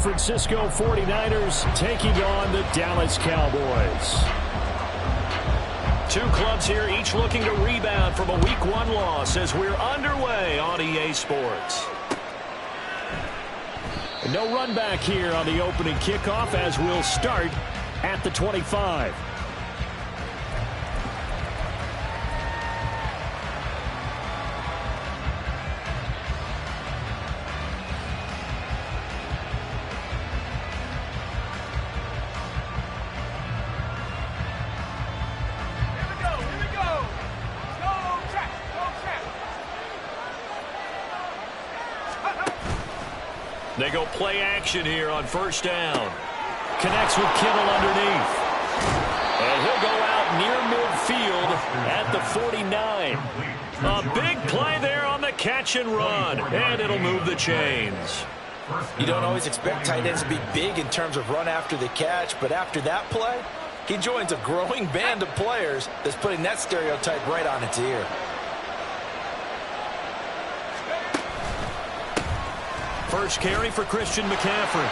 Francisco 49ers taking on the Dallas Cowboys. Two clubs here, each looking to rebound from a Week 1 loss as we're underway on EA Sports. And no run back here on the opening kickoff as we'll start at the 25. They go play action here on first down. Connects with Kittle underneath. And he'll go out near midfield at the 49. A big play there on the catch and run. And it'll move the chains. You don't always expect tight ends to be big in terms of run after the catch, but after that play, he joins a growing band of players that's putting that stereotype right on its ear. First carry for Christian McCaffrey.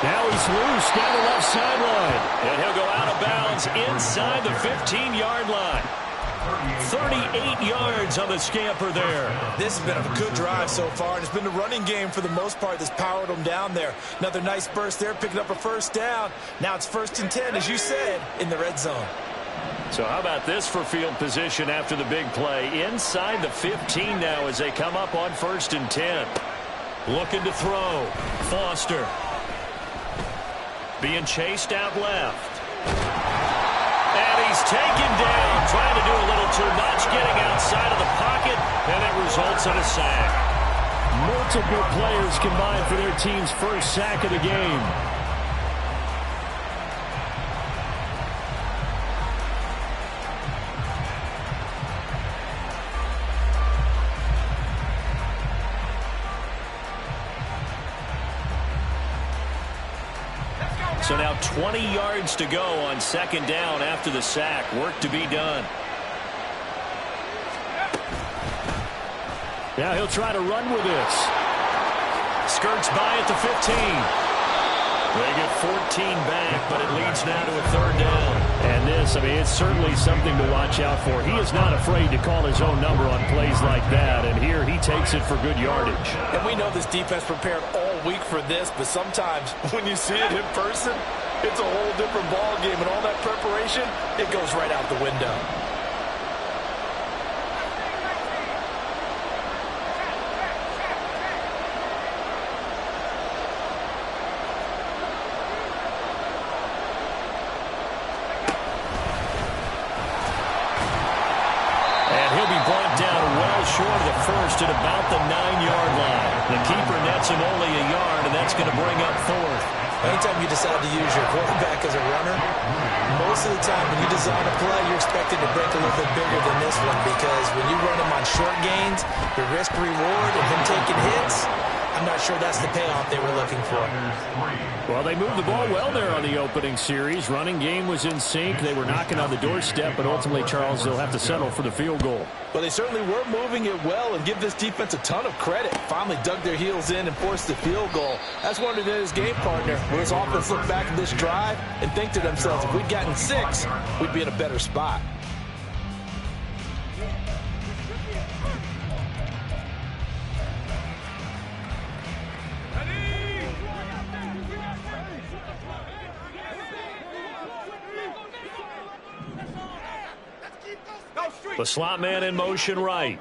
Now he's loose down the left sideline. And he'll go out of bounds inside the 15-yard line. 38 yards on the scamper there. This has been a good drive so far, and it's been the running game for the most part that's powered them down there. Another nice burst there, picking up a first down. Now it's 1st and 10, as you said, in the red zone. So how about this for field position after the big play? Inside the 15 now as they come up on 1st and 10. Looking to throw. Foster. Being chased out left. And he's taken down. Trying to do a little too much. Getting outside of the pocket. And it results in a sack. Multiple players combined for their team's first sack of the game. So now 20 yards to go on 2nd down after the sack. Work to be done. Now he'll try to run with this. Skirts by at the 15. They get 14 back, but it leads now to a 3rd down. And this, I mean, it's certainly something to watch out for. He is not afraid to call his own number on plays like that. And here he takes it for good yardage. And we know this defense prepared all week for this, but sometimes when you see it in person, it's a whole different ball game, and all that preparation, it goes right out the window. Short of the first at about the 9-yard line. The keeper nets him only a yard, and that's going to bring up 4th. Anytime you decide to use your quarterback as a runner, most of the time when you design a play, you're expected to break a little bit bigger than this one, because when you run him on short gains, your risk-reward and him taking hits, I'm not sure that's the payoff they were looking for. Well, they moved the ball well there on the opening series. Running game was in sync. They were knocking on the doorstep, but ultimately, Charles, they'll have to settle for the field goal. Well, they certainly were moving it well, and give this defense a ton of credit. Finally dug their heels in and forced the field goal. That's one of his game partner. Will his offense look back at this drive and think to themselves, if we'd gotten 6, we'd be in a better spot. The slot man in motion right.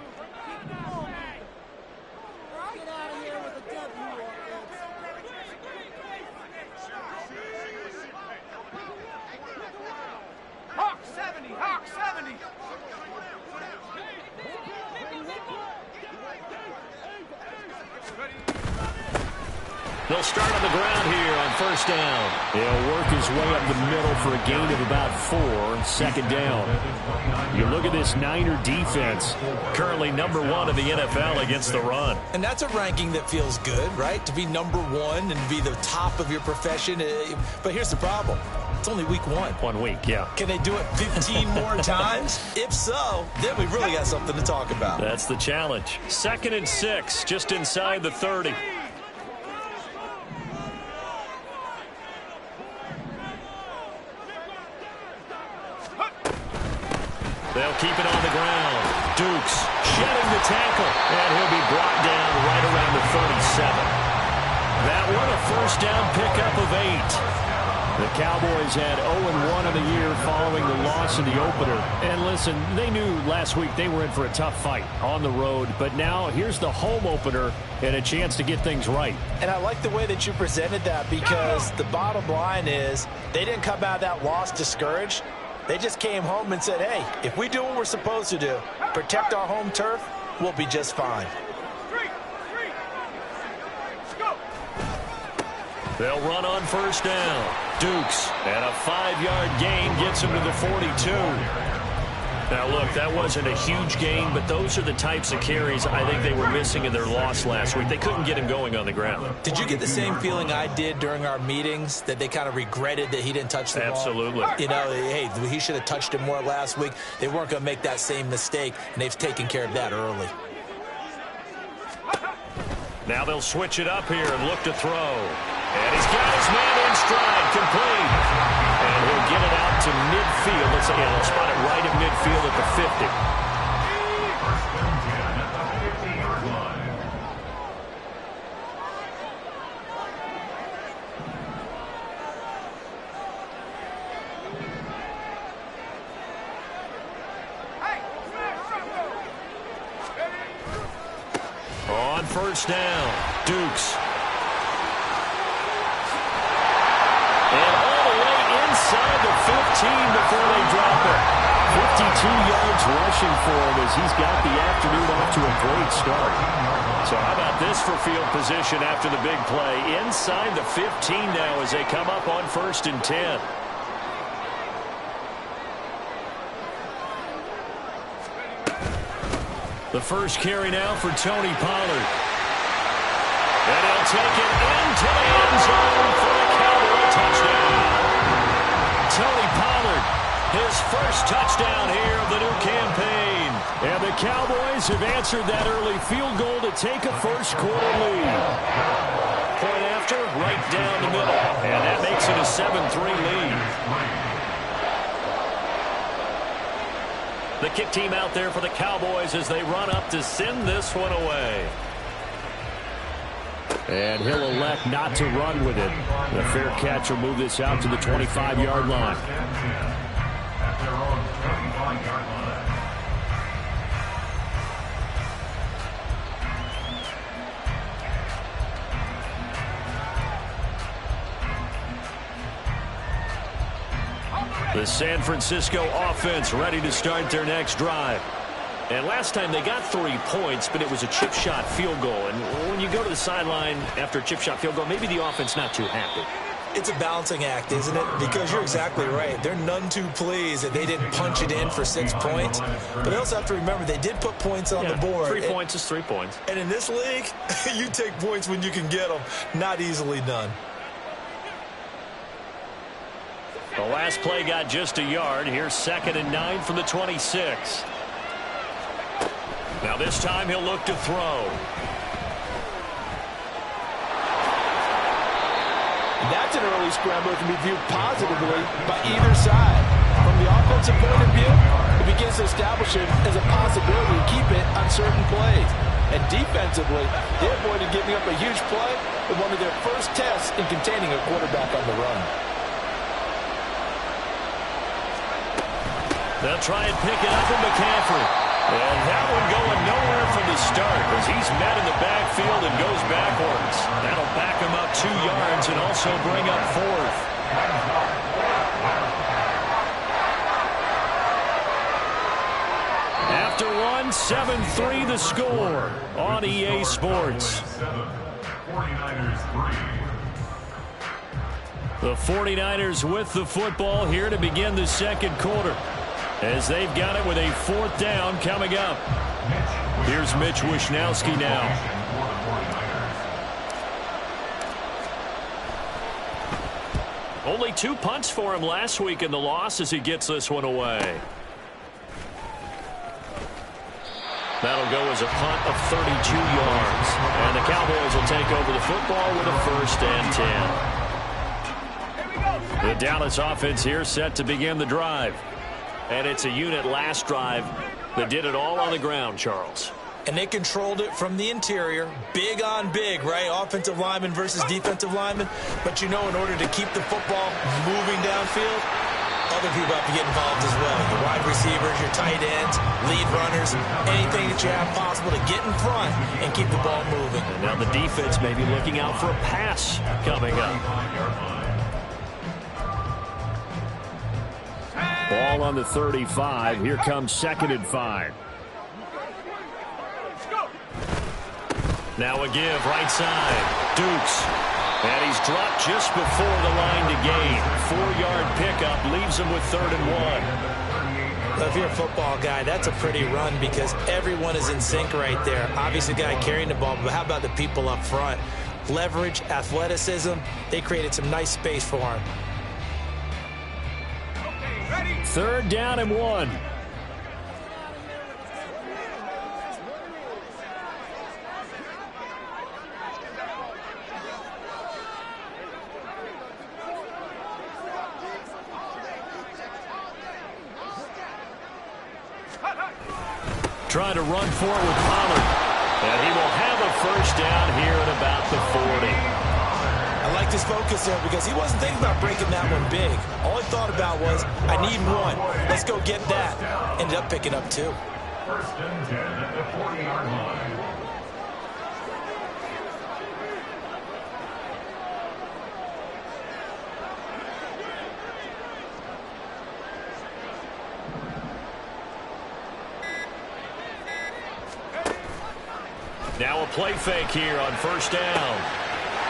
Hawk 70, Hawk 70. They'll start on the ground here on 1st down. He'll work his way up the middle for a gain of about 4. 2nd down. You look at this Niner defense, currently number 1 in the NFL against the run. And that's a ranking that feels good, right? To be number 1 and be the top of your profession. But here's the problem. It's only week 1. 1 week, yeah. Can they do it 15 more times? If so, then we really got something to talk about. That's the challenge. 2nd and 6, just inside the 30. They'll keep it on the ground. Dukes shedding the tackle, and he'll be brought down right around the 37. That one a first down pickup of 8. The Cowboys had 0-1 in the year following the loss in the opener. And listen, they knew last week they were in for a tough fight on the road. But now here's the home opener and a chance to get things right. And I like the way that you presented that, because the bottom line is they didn't come out of that loss discouraged. They just came home and said, hey, if we do what we're supposed to do, protect our home turf, we'll be just fine. They'll run on first down. Dukes, and a 5-yard gain gets him to the 42. Now, look, that wasn't a huge gain, but those are the types of carries I think they were missing in their loss last week. They couldn't get him going on the ground. Did you get the same feeling I did during our meetings, that they kind of regretted that he didn't touch the ball? Absolutely. You know, hey, he should have touched it more last week. They weren't going to make that same mistake, and they've taken care of that early. Now they'll switch it up here and look to throw. And he's got his man in stride, complete. And he'll get it out to midfield. They'll spot it right at midfield at the 50. On first down, Dukes. Inside the 15 before they drop it. 52 yards rushing for him as he's got the afternoon off to a great start. So how about this for field position after the big play? Inside the 15 now as they come up on 1st and 10. The first carry now for Tony Pollard. And he'll take it into the end zone for a Cowboy touchdown. Tony Pollard, his first touchdown here of the new campaign. And the Cowboys have answered that early field goal to take a first-quarter lead. Point after, right down the middle. And that makes it a 7-3 lead. The kick team out there for the Cowboys as they run up to send this one away. And he'll elect not to run with it. The fair catch will move this out to the 25-yard line. The San Francisco offense ready to start their next drive. And last time they got 3 points, but it was a chip shot field goal. And when you go to the sideline after a chip shot field goal, maybe the offense not too happy. It's a balancing act, isn't it? Because you're exactly right. They're none too pleased that they didn't punch it in for 6 points. But they also have to remember they did put points on the board. 3 points is 3 points. And in this league, you take points when you can get them. Not easily done. The last play got just a yard. Here's 2nd and 9 from the 26. Now this time he'll look to throw. That's an early scramble that can be viewed positively by either side. From the offensive point of view, it begins to establish it as a possibility to keep it on certain plays. And defensively, they avoided giving up a huge play in one of their first tests in containing a quarterback on the run. They'll try and pick it up from McCaffrey. And that one going nowhere from the start as he's met in the backfield and goes backwards. That'll back him up 2 yards and also bring up 4th. After one, 7-3 the score on EA Sports. The 49ers with the football here to begin the second quarter, as they've got it with a 4th down coming up. Here's Mitch Wishnowsky now. Only 2 punts for him last week in the loss as he gets this one away. That'll go as a punt of 32 yards. And the Cowboys will take over the football with a 1st and 10. The Dallas offense here set to begin the drive. And it's a unit last drive that did it all on the ground, Charles. And they controlled it from the interior, big on big, right? Offensive lineman versus defensive lineman. But you know, in order to keep the football moving downfield, other people have to get involved as well. Your wide receivers, your tight ends, lead runners, anything that you have possible to get in front and keep the ball moving. And now the defense may be looking out for a pass coming up. Ball on the 35. Here comes 2nd and 5. Now a give, right side. Dukes. And he's dropped just before the line to gain. 4-yard pickup leaves him with 3rd and 1. Well, if you're a football guy, that's a pretty run because everyone is in sync right there. Obviously, the guy carrying the ball, but how about the people up front? Leverage, athleticism, they created some nice space for him. 3rd down and 1. Trying to run forward with Pollard. And he will have a 1st down here at about the 40. I like this focus there because he wasn't thinking about breaking that one big. All he thought about was, I need 1. Let's go get that. Ended up picking up 2. 1st and 10 at the 40-yard line. Now a play fake here on 1st down.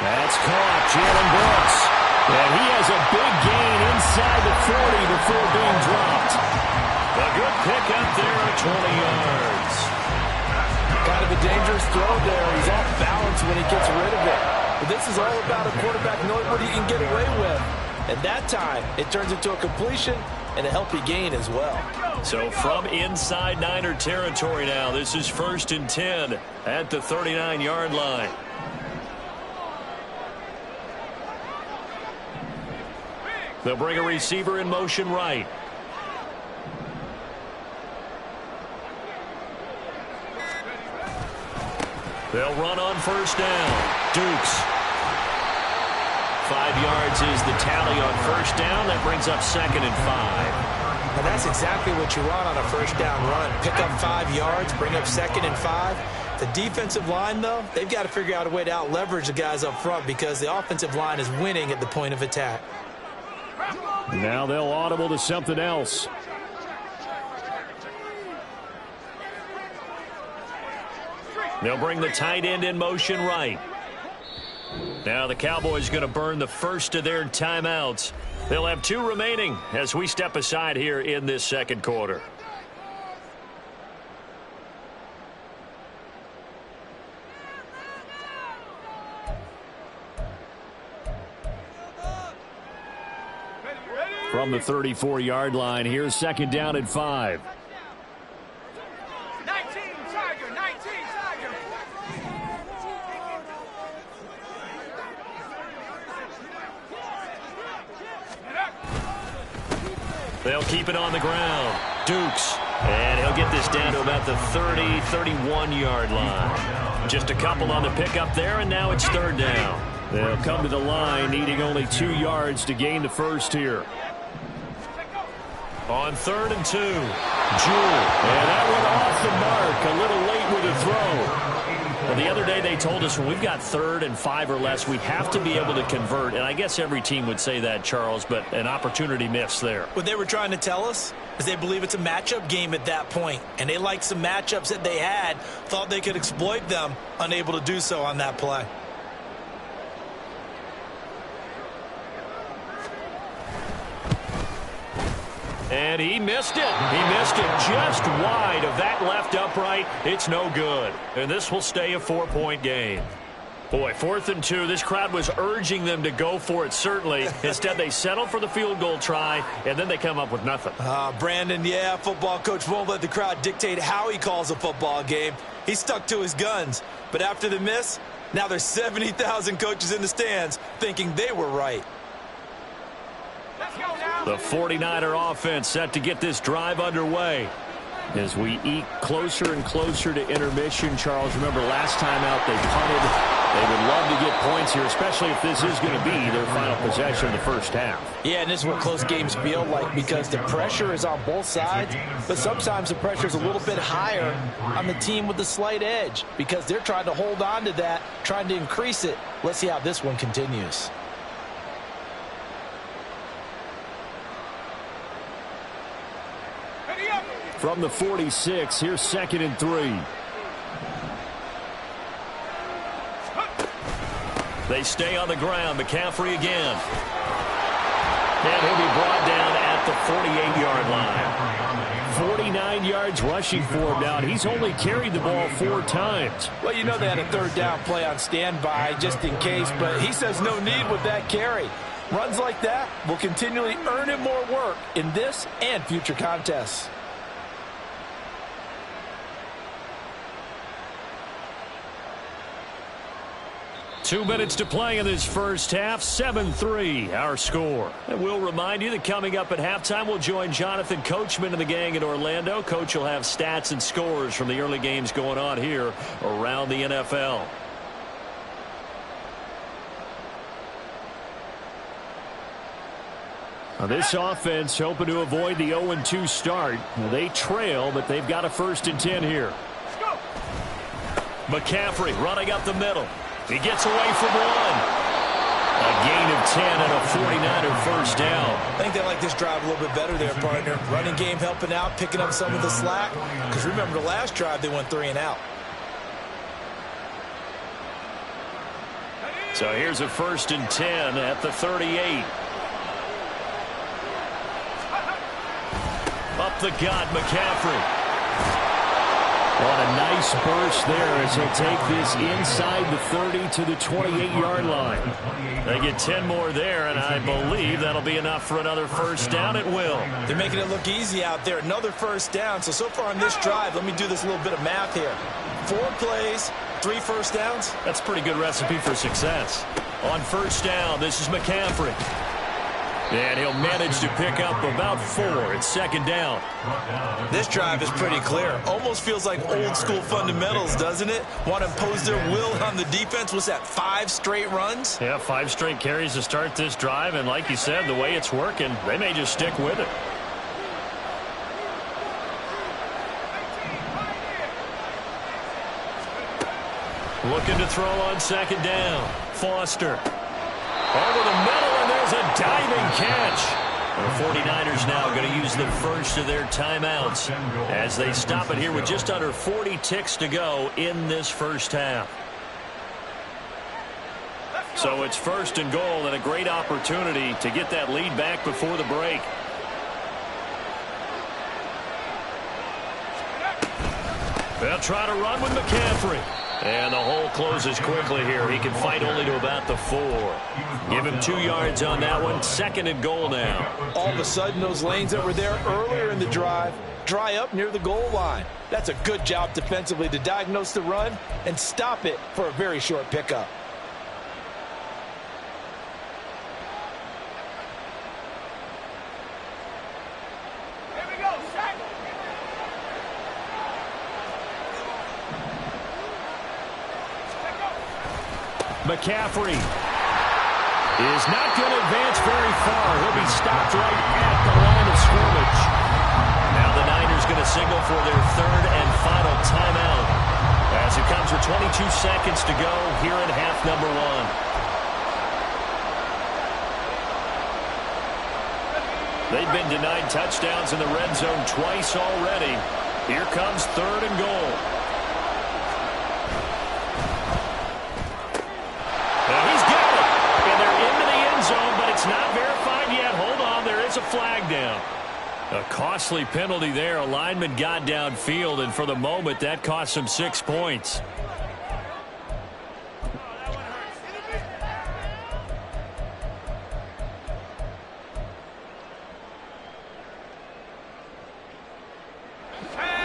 That's caught, Jalen Brooks. And he has a big gain inside the 40 before being dropped. A good pickup there at 20 yards. Kind of a dangerous throw there. He's off balance when he gets rid of it. But this is all about a quarterback knowing what he can get away with. And that time, it turns into a completion and a healthy gain as well. So from inside Niner territory now, this is 1st and 10 at the 39-yard line. They'll bring a receiver in motion right. They'll run on 1st down. Dukes. 5 yards is the tally on 1st down. That brings up 2nd and 5. And that's exactly what you want on a 1st down run. Pick up 5 yards, bring up 2nd and 5. The defensive line, though, they've got to figure out a way to out-leverage the guys up front because the offensive line is winning at the point of attack. Now they'll audible to something else. They'll bring the tight end in motion right. Now the Cowboys going to burn the first of their timeouts. They'll have 2 remaining as we step aside here in this 2nd quarter. From the 34-yard line, here's 2nd down and 5. 19 Tiger, 19 Tiger. They'll keep it on the ground. Dukes. And he'll get this down to about the 30, 31-yard line. Just a couple on the pickup there, and now it's 3rd down. They'll come to the line, needing only 2 yards to gain the first here. On 3rd and 2, Jewell. And that went off the mark, a little late with a throw. Well, the other day they told us when we've got 3rd and 5 or less, we have to be able to convert. And I guess every team would say that, Charles, but an opportunity missed there. What they were trying to tell us is they believe it's a matchup game at that point. And they liked some matchups that they had, thought they could exploit them, unable to do so on that play. And he missed it. He missed it just wide of that left upright. It's no good. And this will stay a 4-point game. Boy, 4th and 2. This crowd was urging them to go for it, certainly. Instead, they settle for the field goal try, and then they come up with nothing. Brandon, yeah, football coach won't let the crowd dictate how he calls a football game. He stuck to his guns. But after the miss, now there's 70,000 coaches in the stands thinking they were right. Let's go now. The 49er offense set to get this drive underway. As we eke closer and closer to intermission, Charles, remember last time out they punted. They would love to get points here, especially if this is going to be their final possession of the first half. Yeah, and this is what close games feel like because the pressure is on both sides, but sometimes the pressure is a little bit higher on the team with the slight edge because they're trying to hold on to that, trying to increase it. Let's see how this one continues. Ready up. From the 46, here's 2nd and 3. They stay on the ground. McCaffrey again. And he'll be brought down at the 48-yard line. 49 yards rushing for him now. He's only carried the ball 4 times. Well, you know they had a third down play on standby just in case, but he says no need with that carry. Runs like that will continually earn him more work in this and future contests. Two minutes to play in this first half. 7-3, our score. And we'll remind you that coming up at halftime, we'll join Jonathan Coachman and the gang in Orlando. Coach will have stats and scores from the early games going on here around the NFL. Now this offense hoping to avoid the 0-2 start. They trail, but they've got a 1st and 10 here. Let's go. McCaffrey running up the middle. He gets away from one. A gain of 10 and a 49er first down. I think they like this drive a little bit better there, partner. Running game helping out, picking up some of the slack. Because remember, the last drive they went 3 and out. So here's a 1st and 10 at the 38. Up the gut, McCaffrey. What a nice burst there as he'll take this inside the 30 to the 28-yard line. They get 10 more there, and I believe that'll be enough for another first down. It will. They're making it look easy out there. Another first down. So far on this drive, let me do this little bit of math here. 4 plays, 3 first downs. That's a pretty good recipe for success. On first down, this is McCaffrey. And he'll manage to pick up about 4. It's 2nd down. This drive is pretty clear. Almost feels like old school fundamentals, doesn't it? Want to impose their will on the defense. Was that 5 straight runs? Yeah, 5 straight carries to start this drive. And like you said, the way it's working, they may just stick with it. Looking to throw on 2nd down. Foster. Over the middle, and there's a diving catch. The 49ers now going to use the first of their timeouts as they stop it here with just under 40 ticks to go in this first half. So it's 1st and goal and a great opportunity to get that lead back before the break. They'll try to run with McCaffrey. And the hole closes quickly here. He can fight only to about the 4. Give him 2 yards on that one. 2nd and goal now. All of a sudden, those lanes that were there earlier in the drive dry up near the goal line. That's a good job defensively to diagnose the run and stop it for a very short pickup. Here we go. Set. McCaffrey is not going to advance very far. He'll be stopped right at the line of scrimmage. Now the Niners going to signal for their 3rd and final timeout as it comes with 22 seconds to go here in half number 1. They've been denied touchdowns in the red zone twice already. Here comes 3rd and goal. Not verified yet. Hold on. There is a flag down. A costly penalty there. A lineman got downfield, and for the moment, that cost him 6 points.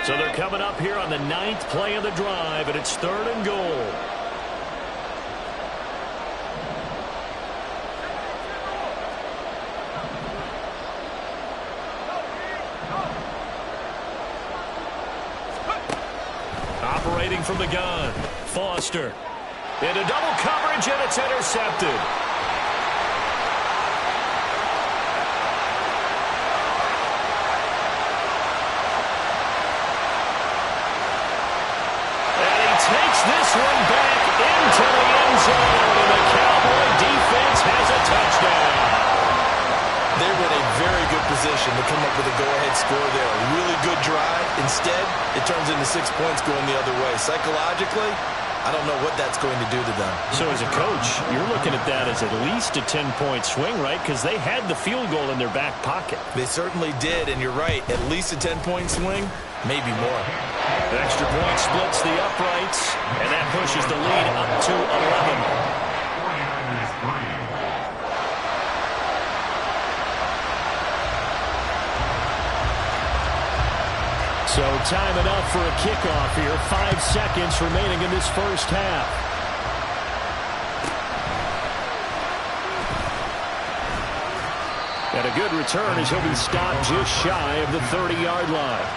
So they're coming up here on the 9th play of the drive, and it's 3rd and goal. Looking from the gun. Foster. Into double coverage, and it's intercepted. Takes this one back into the end zone, and the Cowboy defense has a touchdown. They were in a very good position to come up with a go-ahead score there. A really good drive. Instead, it turns into 6 points going the other way. Psychologically, I don't know what that's going to do to them. So as a coach, you're looking at that as at least a 10-point swing, right? Because they had the field goal in their back pocket. They certainly did, and you're right. At least a 10-point swing, maybe more. The extra point splits the uprights, and that pushes the lead up to 11. So time enough for a kickoff here. 5 seconds remaining in this first half. And a good return as he'll be stopped just shy of the 30-yard line.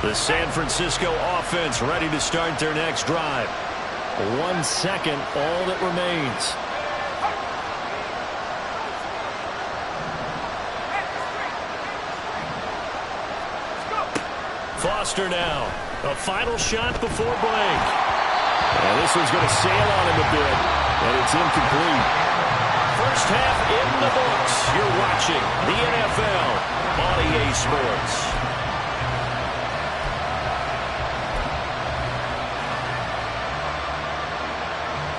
The San Francisco offense ready to start their next drive. 1 second, all that remains. Foster now. A final shot before blank. And this one's going to sail on him a bit, and it's incomplete. First half in the books. You're watching the NFL on EA Sports.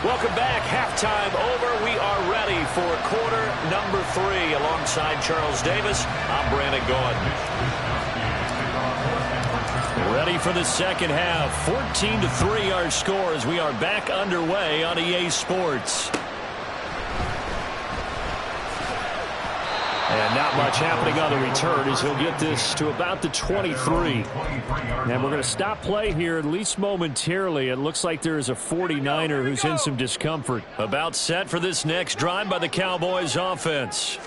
Welcome back. Halftime over. We are ready for quarter number 3. Alongside Charles Davis, I'm Brandon Gordon. Ready for the second half. 14-3 our score as we are back underway on EA Sports. And not much happening on the return as he'll get this to about the 23. And we're going to stop play here, at least momentarily. It looks like there is a 49er who's in some discomfort. About set for this next drive by the Cowboys offense.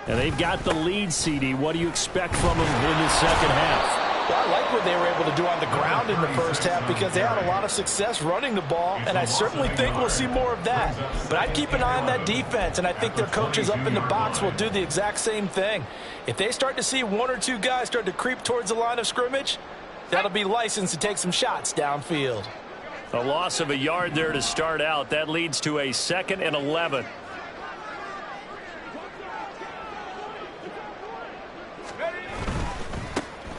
And they've got the lead, CD. What do you expect from them in the second half? Well, I like what they were able to do on the ground in the first half because they had a lot of success running the ball, and I certainly think we'll see more of that. But I'd keep an eye on that defense, and I think their coaches up in the box will do the exact same thing. If they start to see 1 or 2 guys start to creep towards the line of scrimmage, that'll be licensed to take some shots downfield. A loss of a yard there to start out. That leads to a 2nd and 11.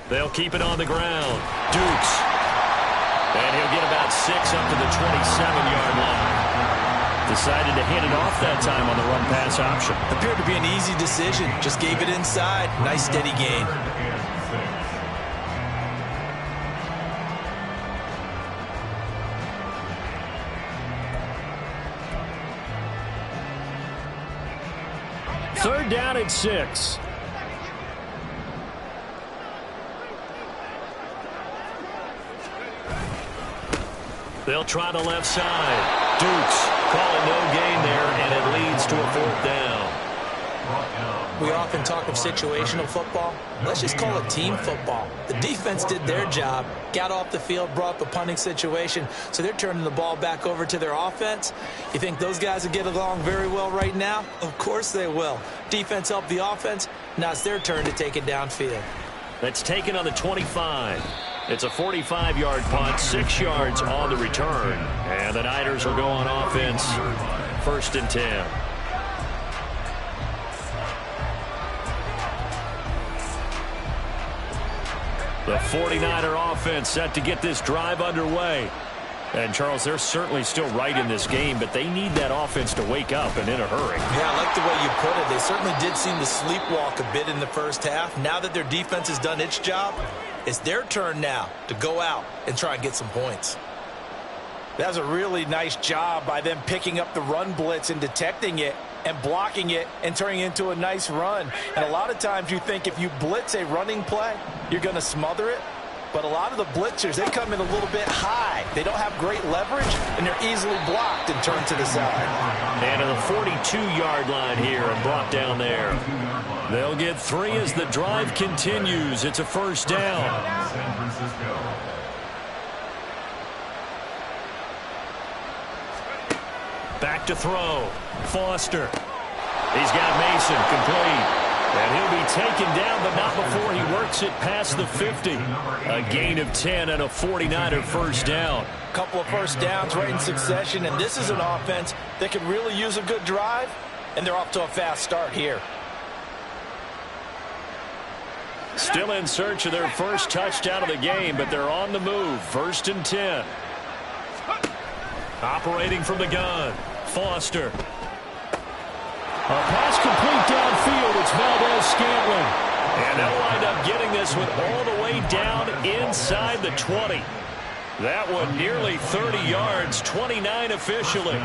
They'll keep it on the ground. Dukes. And he'll get about 6 up to the 27-yard line. Decided to hand it off that time on the run-pass option. Appeared to be an easy decision. Just gave it inside. Nice steady gain. Third down at 6. They'll try the left side. Dukes calling no gain there, and it leads to a 4th down. We often talk of situational football. Let's just call it team football. The defense did their job, got off the field, brought up a punting situation, so they're turning the ball back over to their offense. You think those guys will get along very well right now? Of course they will. Defense helped the offense. Now it's their turn to take it downfield. That's taken on the 25. It's a 45-yard punt, 6 yards on the return. And the Niners will go on offense, 1st and 10. The 49er offense set to get this drive underway. And, Charles, they're certainly still right in this game, but they need that offense to wake up and in a hurry. Yeah, I like the way you put it. They certainly did seem to sleepwalk a bit in the first half. Now that their defense has done its job, it's their turn now to go out and try and get some points. That was a really nice job by them picking up the run blitz and detecting it and blocking it and turning it into a nice run. And a lot of times you think if you blitz a running play, you're going to smother it. But a lot of the blitzers, they come in a little bit high. They don't have great leverage, and they're easily blocked and turned to the side. And to the 42-yard line here and brought down there. They'll get 3 as the drive continues. It's a first down. San Francisco. Back to throw. Foster. He's got Mason complete. And he'll be taken down, but not before he works it past the 50. A gain of 10 and a 49er first down. A couple of first downs right in succession, and this is an offense that could really use a good drive, and they're off to a fast start here. Still in search of their first touchdown of the game, but they're on the move. 1st and 10. Operating from the gun. Foster. A pass complete downfield. It's Valdez-Scantling. And they'll wind up getting this one all the way down inside the 20. That one nearly 30 yards, 29 officially.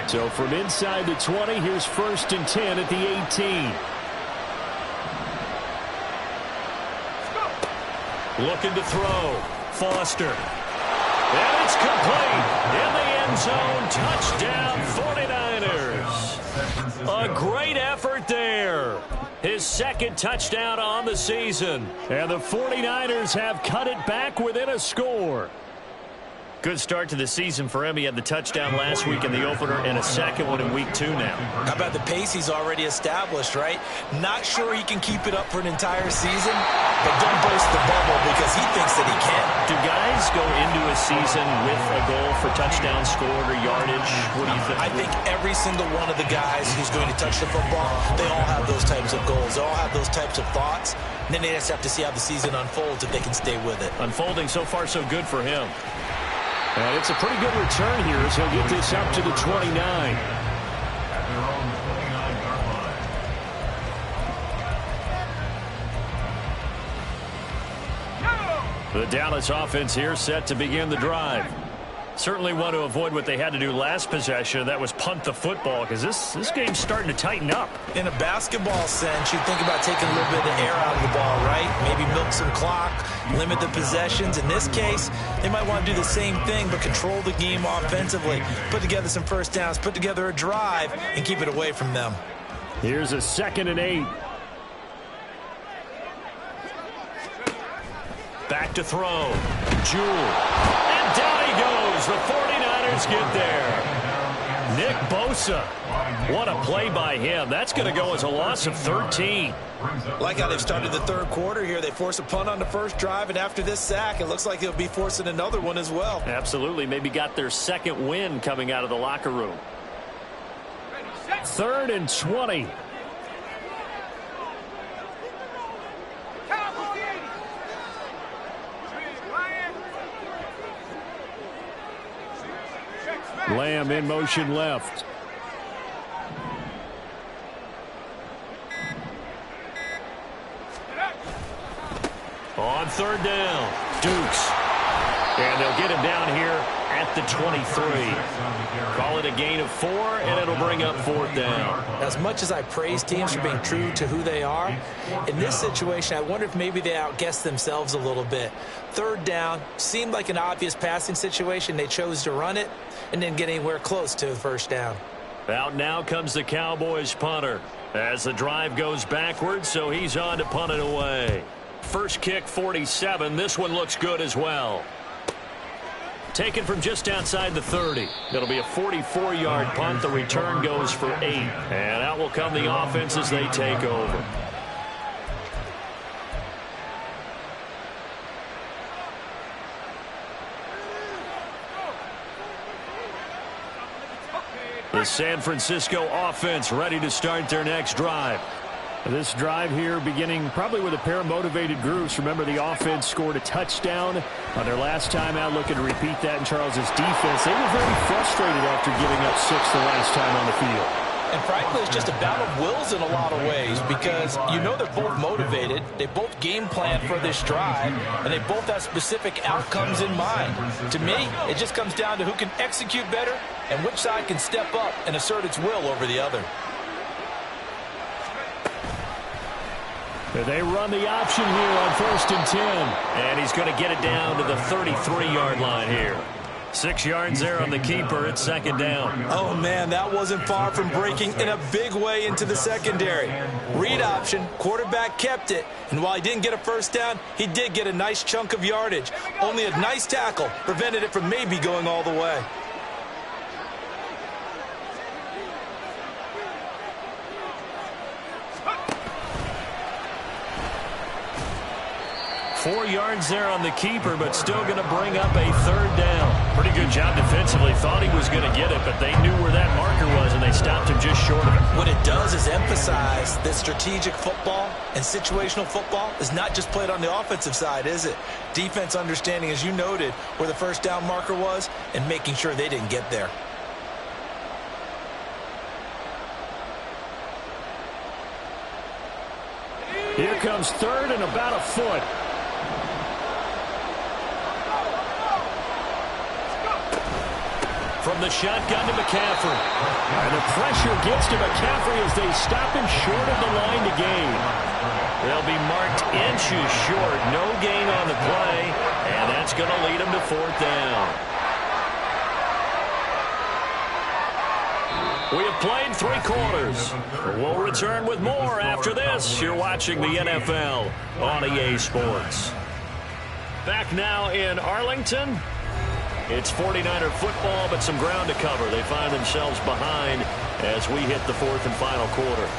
So from inside the 20, here's 1st and 10 at the 18. Looking to throw. Foster. And it's complete. In the end zone. Touchdown, 49ers. A great effort there. His 2nd touchdown on the season. And the 49ers have cut it back within a score. Good start to the season for him. He had the touchdown last week in the opener and a 2nd one in week 2 now. How about the pace he's already established, right? Not sure he can keep it up for an entire season, but don't burst the bubble because he thinks that he can. Do guys go into a season with a goal for touchdown scored or yardage? What do you think? I think every single one of the guys who's going to touch the football, they all have those types of goals. They all have those types of thoughts. And then they just have to see how the season unfolds if they can stay with it. Unfolding so far so good for him. And it's a pretty good return here as he'll get this up to the 29. At their own 29-yard line. The Dallas offense here set to begin the drive. Certainly want to avoid what they had to do last possession. That was punt the football because this game's starting to tighten up. In a basketball sense, you think about taking a little bit of air out of the ball, right? Maybe milk some clock, limit the possessions. In this case, they might want to do the same thing but control the game offensively. Put together some first downs, put together a drive, and keep it away from them. Here's a 2nd and 8. Back to throw. Jewell. And down he goes. The 49ers get there. Nick Bosa. What a play by him. That's going to go as a loss of 13. Like how they've started the 3rd quarter here. They force a punt on the first drive, and after this sack, it looks like they'll be forcing another one as well. Absolutely. Maybe got their 2nd win coming out of the locker room. 3rd and 20. Lamb in motion left. On 3rd down, Dukes. And they'll get him down here at the 23. Call it a gain of 4, and it'll bring up 4th down. As much as I praise teams for being true to who they are, in this situation, I wonder if maybe they outguessed themselves a little bit. 3rd down, seemed like an obvious passing situation. They chose to run it and didn't get anywhere close to the 1st down. Out now comes the Cowboys punter as the drive goes backwards, so he's on to punt it away. First kick, 47. This one looks good as well. Taken from just outside the 30. It'll be a 44-yard punt. The return goes for 8. And out will come the offense as they take over. The San Francisco offense ready to start their next drive. This drive here beginning probably with a pair of motivated groups. Remember, the offense scored a touchdown on their last time out. Looking to repeat that in Charles's defense. They were very frustrated after giving up 6 the last time on the field. And frankly, it's just a battle of wills in a lot of ways because you know they're both motivated. They both game plan for this drive, and they both have specific outcomes in mind. To me, it just comes down to who can execute better and which side can step up and assert its will over the other. They run the option here on 1st and 10. And he's going to get it down to the 33-yard line here. 6 yards there on the keeper. It's 2nd down. Oh, man, that wasn't far from breaking in a big way into the secondary. Read option, quarterback kept it, and while he didn't get a 1st down, he did get a nice chunk of yardage. Only a nice tackle prevented it from maybe going all the way. 4 yards there on the keeper, but still going to bring up a 3rd down. Pretty good job defensively. Thought he was going to get it, but they knew where that marker was, and they stopped him just short of it. What it does is emphasize that strategic football and situational football is not just played on the offensive side, is it? Defense understanding, as you noted, where the 1st down marker was and making sure they didn't get there. Here comes 3rd and about a foot. From the shotgun to McCaffrey. And the pressure gets to McCaffrey as they stop him short of the line to gain. They'll be marked inches short. No gain on the play. And that's going to lead them to 4th down. We have played 3 quarters. We'll return with more after this. You're watching the NFL on EA Sports. Back now in Arlington. It's 49er football, but some ground to cover. They find themselves behind as we hit the 4th and final quarter.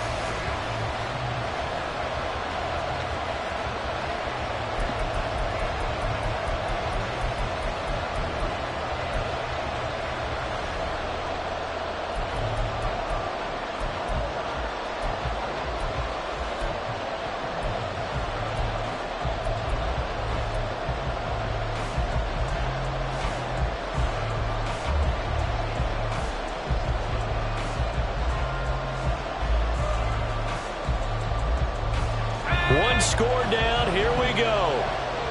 One score down. Here we go.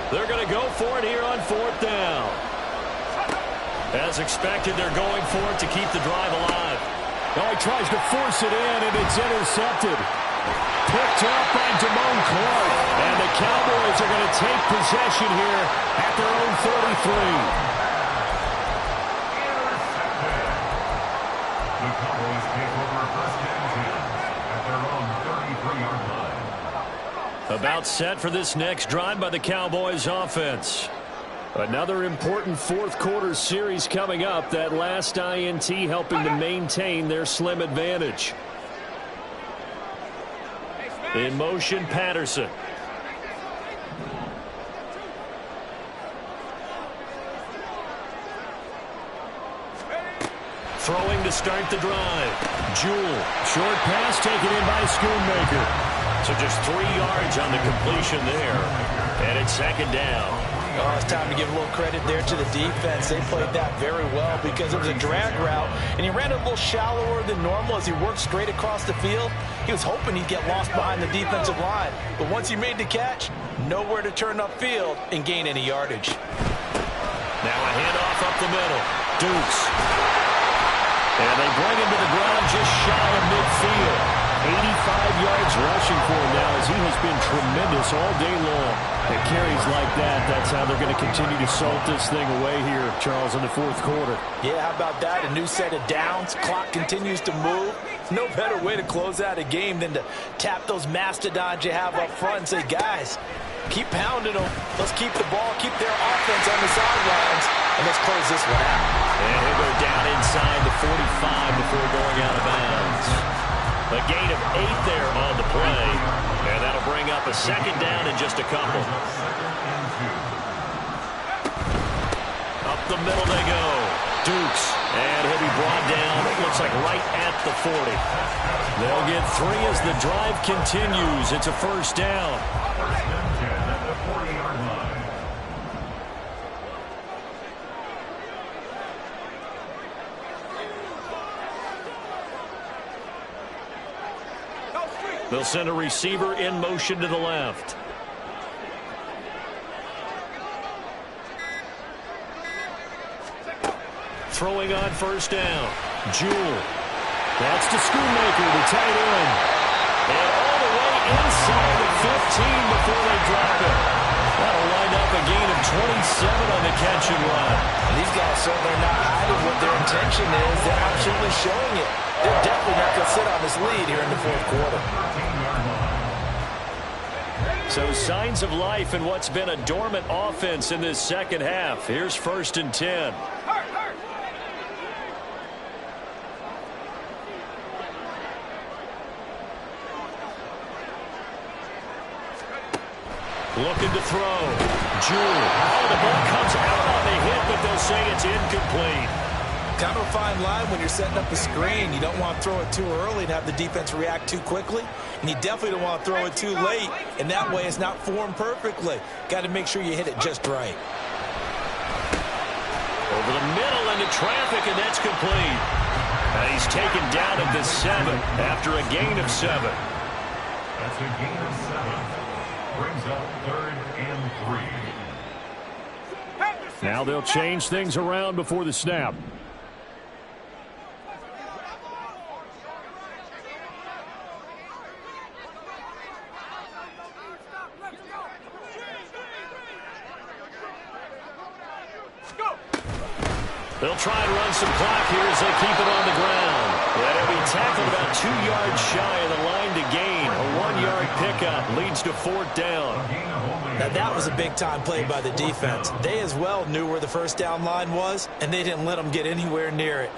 They're going to go for it here on 4th down. As expected, they're going for it to keep the drive alive. Oh, he tries to force it in, and it's intercepted. Picked up by Damone Clark. And the Cowboys are going to take possession here at their own 33. The Cowboys take over 1st and 10 at their own 33-yard line. About set for this next drive by the Cowboys offense. Another important 4th quarter series coming up. That last INT helping to maintain their slim advantage. In motion, Patterson. Throwing to start the drive. Jewell. Short pass taken in by Schoonmaker. So just 3 yards on the completion there. And it's 2nd down. Oh, it's time to give a little credit there to the defense. They played that very well because it was a drag route, and he ran it a little shallower than normal as he worked straight across the field. He was hoping he'd get lost behind the defensive line, but once he made the catch, nowhere to turn upfield and gain any yardage. Now a handoff up the middle. Dukes. And they bring him to the ground just shy of midfield. 85 yards rushing for him now as he has been tremendous all day long. At carries like that, that's how they're going to continue to salt this thing away here, Charles, in the 4th quarter. Yeah, how about that? A new set of downs. Clock continues to move. No better way to close out a game than to tap those mastodons you have up front and say, guys, keep pounding them. Let's keep the ball, keep their offense on the sidelines, and let's close this one out. And he'll go down inside the 45 before going out of bounds. A gain of 8 there on the play. And that'll bring up a 2nd down in just a couple. Up the middle they go. Dukes. And he'll be brought down, it looks like right at the 40. They'll get 3 as the drive continues. It's a 1st down. 1st and 10 at the 40-yard line. They'll send a receiver in motion to the left. Throwing on 1st down. Jewell. That's to Schoonmaker, the tight end. And all the way inside the 15 before they drop it. That'll wind up a gain of 27 on the catch and run. These guys certainly are not hiding what their intention is. They're absolutely showing it. They're definitely not going to sit on this lead here in the fourth quarter. So signs of life in what's been a dormant offense in this second half. Here's 1st and 10. Looking to throw. Jewell. Oh, the ball comes out on the hit, but they'll say it's incomplete. Kind of a fine line when you're setting up a screen. You don't want to throw it too early and have the defense react too quickly. And you definitely don't want to throw it too late. And that way it's not formed perfectly. Got to make sure you hit it just right. Over the middle into traffic, and that's complete. And he's taken down at the 7 after a gain of 7. That's a gain of 7. Brings up 3rd and 3. Now they'll change things around before the snap. They'll try and run some clock here as they keep it on the ground. That'll be tackled about 2 yards shy of the line to gain. A 1-yard pickup leads to 4th down. Now that was a big-time play by the defense. They as well knew where the first down line was, and they didn't let them get anywhere near it.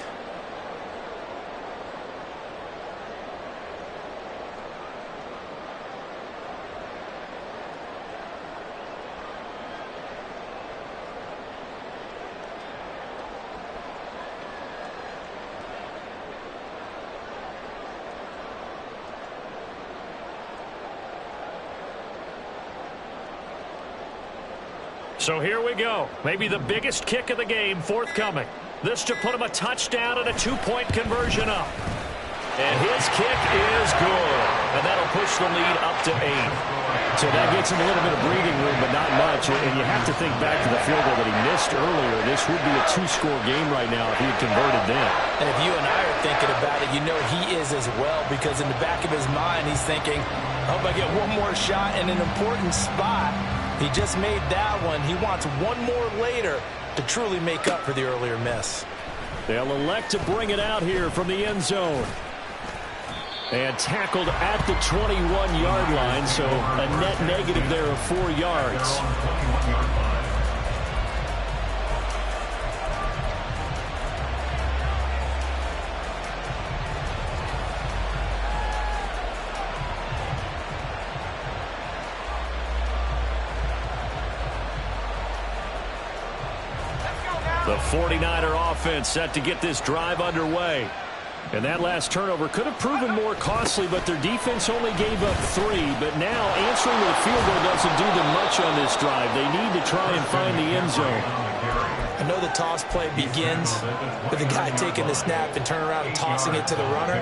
So here we go. Maybe the biggest kick of the game forthcoming. This to put him a touchdown and a 2-point conversion up. And his kick is good. And that'll push the lead up to 8. So that gets him a little bit of breathing room, but not much. And you have to think back to the field goal that he missed earlier. This would be a 2-score game right now if he had converted then. And if you and I are thinking about it, you know he is as well, because in the back of his mind, he's thinking, I hope I get one more shot in an important spot. He just made that one. He wants one more later to truly make up for the earlier miss. They'll elect to bring it out here from the end zone. And tackled at the 21-yard line, so a net negative there of 4 yards. The 49er offense set to get this drive underway. And that last turnover could have proven more costly, but their defense only gave up 3. But now answering with a field goal doesn't do them much on this drive. They need to try and find the end zone. I know the toss play begins with the guy taking the snap and turning around and tossing it to the runner.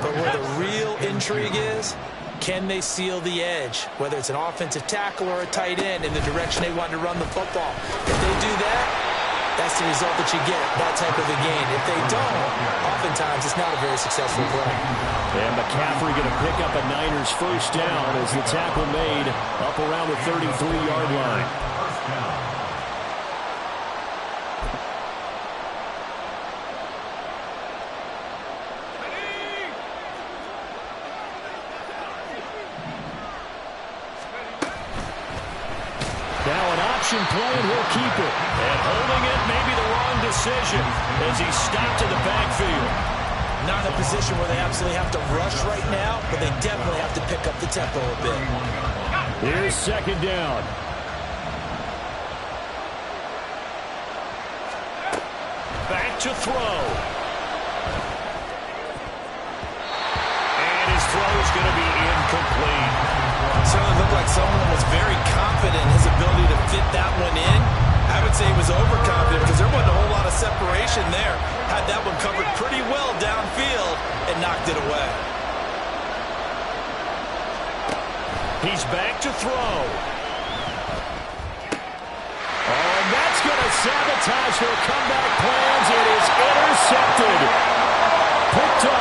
But where the real intrigue is, can they seal the edge, whether it's an offensive tackle or a tight end, in the direction they want to run the football? If they do that, that's the result that you get, that type of a gain. If they don't, oftentimes it's not a very successful play. And McCaffrey going to pick up a Niners first down as the tackle made up around the 33-yard line. Now an option play, and he'll keep it. And holding it may be the wrong decision as he stopped in the backfield. Not in a position where they absolutely have to rush right now, but they definitely have to pick up the tempo a bit. Here's 2nd down. Back to throw. And his throw is going to be incomplete. Certainly looked like someone was very confident in his ability to fit that one in. I would say he was overconfident because there wasn't a whole lot of separation there. Had that one covered pretty well downfield and knocked it away. He's back to throw. Oh, and that's going to sabotage their comeback plans. It is intercepted. Picked up